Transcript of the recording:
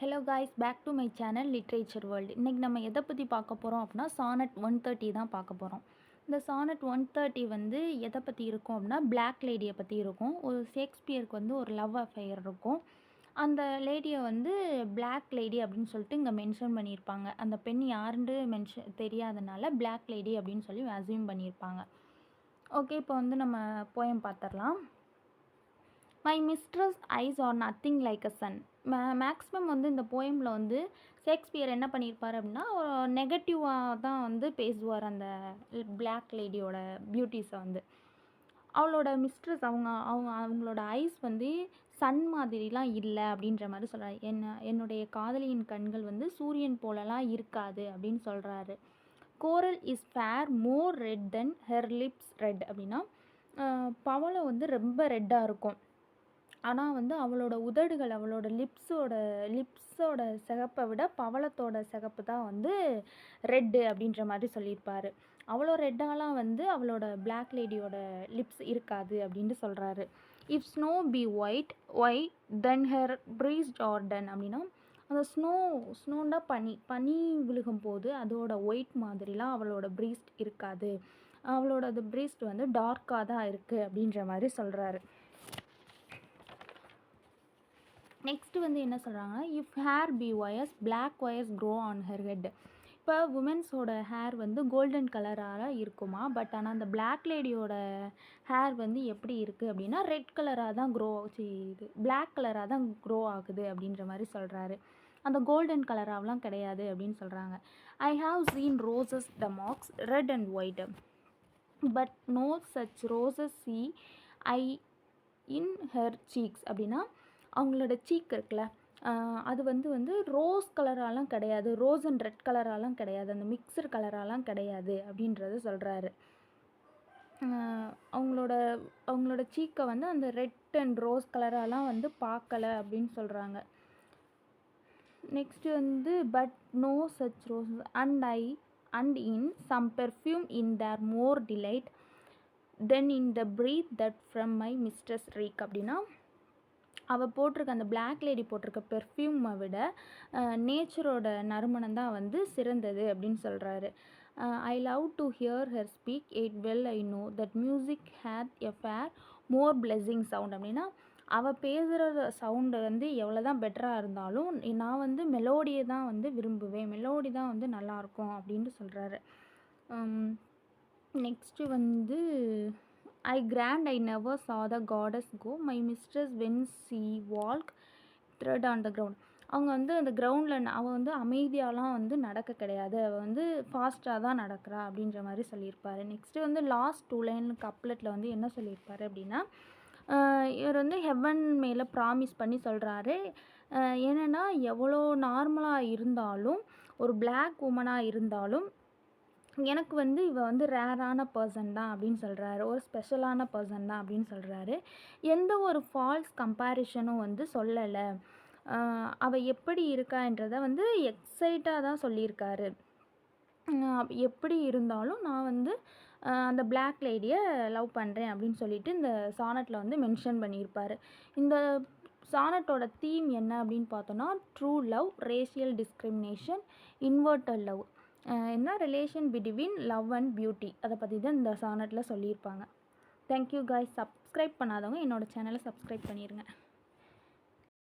Hello guys, back to my channel literature world. இன்றைக்கி நம்ம எதை பற்றி பார்க்க போகிறோம் அப்படின்னா சானட் 130 தான் பார்க்க போகிறோம். இந்த சானட் 130 வந்து எதை பற்றி இருக்கும் அப்படின்னா பிளாக் லேடியை பற்றி இருக்கும். ஒரு ஷேக்ஸ்பியருக்கு வந்து ஒரு லவ் அஃபேர் இருக்கும். அந்த லேடியை வந்து பிளாக் லேடி அப்படின்னு சொல்லிட்டு இங்கே மென்ஷன் பண்ணியிருப்பாங்க. அந்த பெண் யாருன்னு தெரியாதனால பிளாக் லேடி அப்படின்னு சொல்லி அசியூம் பண்ணியிருப்பாங்க. ஓகே, இப்போ வந்து நம்ம போயம் பார்த்துடலாம். My mistress eyes are nothing like a Sun. Maximum வந்து இந்த போயமில் வந்து ஷேக்ஸ்பியர் என்ன பண்ணியிருப்பார் அப்படின்னா ஒரு நெகட்டிவாக தான் வந்து பேசுவார் அந்த பிளாக் லேடியோட பியூட்டிஸை வந்து. அவளோட மிஸ்ட்ரஸ் அவங்களோட ஐஸ் வந்து சன் மாதிரிலாம் இல்லை அப்படின்ற மாதிரி சொல்கிறாரு. என்னுடைய காதலியின் கண்கள் வந்து சூரியன் போலலாம் இருக்காது அப்படின்னு சொல்கிறாரு. Coral is far more red than her lips red. அப்படின்னா பவளம் வந்து ரொம்ப ரெட்டாக இருக்கும், ஆனால் வந்து அவளோட உதடுகள் அவளோட லிப்ஸோட சிகப்பை விட பவளத்தோட சிகப்பு தான் வந்து ரெட்டு அப்படின்ற மாதிரி சொல்லியிருப்பார். அவ்வளோ ரெட்டாலாம் வந்து அவளோட பிளாக் லேடியோட லிப்ஸ் இருக்காது அப்படின்ட்டு சொல்கிறாரு. If snow be white then her breast are dun. அப்படின்னா அந்த ஸ்னோன்னா பனி விழுகும் போது அதோட ஒயிட் மாதிரிலாம் அவளோட ப்ரீஸ்ட் இருக்காது, அவளோட அது ப்ரீஸ்ட் வந்து டார்க்காக தான் இருக்குது அப்படின்ற மாதிரி சொல்கிறாரு. நெக்ஸ்ட்டு வந்து என்ன சொல்கிறாங்கன்னா, if hair be wires black wires grow on her head. இப்போ உமன்ஸோட ஹேர் வந்து கோல்டன் கலராக இருக்குமா, பட் ஆனால் அந்த பிளாக் லேடியோட ஹேர் வந்து எப்படி இருக்குது அப்படின்னா ரெட் கலராக தான் பிளாக் கலராக தான் க்ரோ ஆகுது அப்படின்ற மாதிரி சொல்கிறாரு. அந்த கோல்டன் கலராகலாம் கிடையாது அப்படின்னு சொல்கிறாங்க. I have seen roses damasked red and white but no such roses see I in her cheeks. அப்படின்னா அவங்களோட சீக் இருக்குல்ல, அது வந்து ரோஸ் கலராலாம் கிடையாது, ரோஸ் அண்ட் ரெட் கலராலாம் கிடையாது, அந்த மிக்சர் கலராலாம் கிடையாது அப்படின்றத சொல்கிறாரு. அவங்களோட சீக்கை வந்து அந்த ரெட் அண்ட் ரோஸ் கலராலாம் வந்து பார்க்கலை அப்படின்னு சொல்கிறாங்க. நெக்ஸ்ட்டு வந்து but no such rose and in some perfume in there more delight than in the breath that from my mistress reek. அப்படின்னா அவள் போட்டிருக்க அந்த பிளாக் லேடி போட்டிருக்க பெர்ஃப்யூமை விட நேச்சரோட நறுமணம் தான் வந்து சிறந்தது அப்படின்னு சொல்கிறாரு. I love to hear her speak it well I know that music hath a far more pleasing sound. அப்படின்னா அவள் பேசுகிற சவுண்டு வந்து எவ்வளோ தான் பெட்டராக இருந்தாலும் நான் வந்து மெலோடியை தான் வந்து விரும்புவேன், மெலோடி தான் வந்து நல்லாயிருக்கும் அப்படின்ட்டு சொல்கிறாரு. நெக்ஸ்ட்டு வந்து I never saw the goddess go, my mistress when she walk thread on the ground. அவங்க வந்து அந்த கிரவுண்டில் அவள் வந்து அமைதியாலாம் வந்து நடக்க கிடையாது, அவள் வந்து ஃபாஸ்ட்டாக தான் நடக்கிறா அப்படின்ற மாதிரி சொல்லியிருப்பார். நெக்ஸ்ட்டு வந்து லாஸ்ட் 2 லைன் கப்லெட்டில் வந்து என்ன சொல்லியிருப்பார் அப்படின்னா இவர் வந்து ஹெவன் மேலே ப்ராமிஸ் பண்ணி சொல்கிறாரு. என்னென்னா எவ்வளோ நார்மலாக இருந்தாலும் ஒரு பிளாக் உமனாக இருந்தாலும் எனக்கு வந்து இவள் வந்து ரேரான பர்சன் தான் அப்படின்னு சொல்கிறாரு, ஒரு ஸ்பெஷலான பர்சன் தான் அப்படின்னு சொல்கிறாரு. எந்த ஒரு ஃபால்ஸ் கம்பேரிஷனும் வந்து சொல்லலை, அவள் எப்படி இருக்கான்றதை வந்து எக்ஸைட்டாக தான் சொல்லியிருக்காரு. எப்படி இருந்தாலும் நான் வந்து அந்த பிளாக் லேடியை லவ் பண்ணுறேன் அப்படின்னு சொல்லிட்டு இந்த சானட்டில் வந்து மென்ஷன் பண்ணியிருப்பார். இந்த சானட்டோட தீம் என்ன அப்படின்னு பார்த்தோன்னா true love, racial discrimination, inverted love, என்ன relation between love and beauty, அதை பற்றி தான் இந்த சானட்டில் சொல்லியிருப்பாங்க. Thank you guys. சப்ஸ்கிரைப் பண்ணாதவங்க என்னோடய சேனலை சப்ஸ்கிரைப் பண்ணிடுங்க.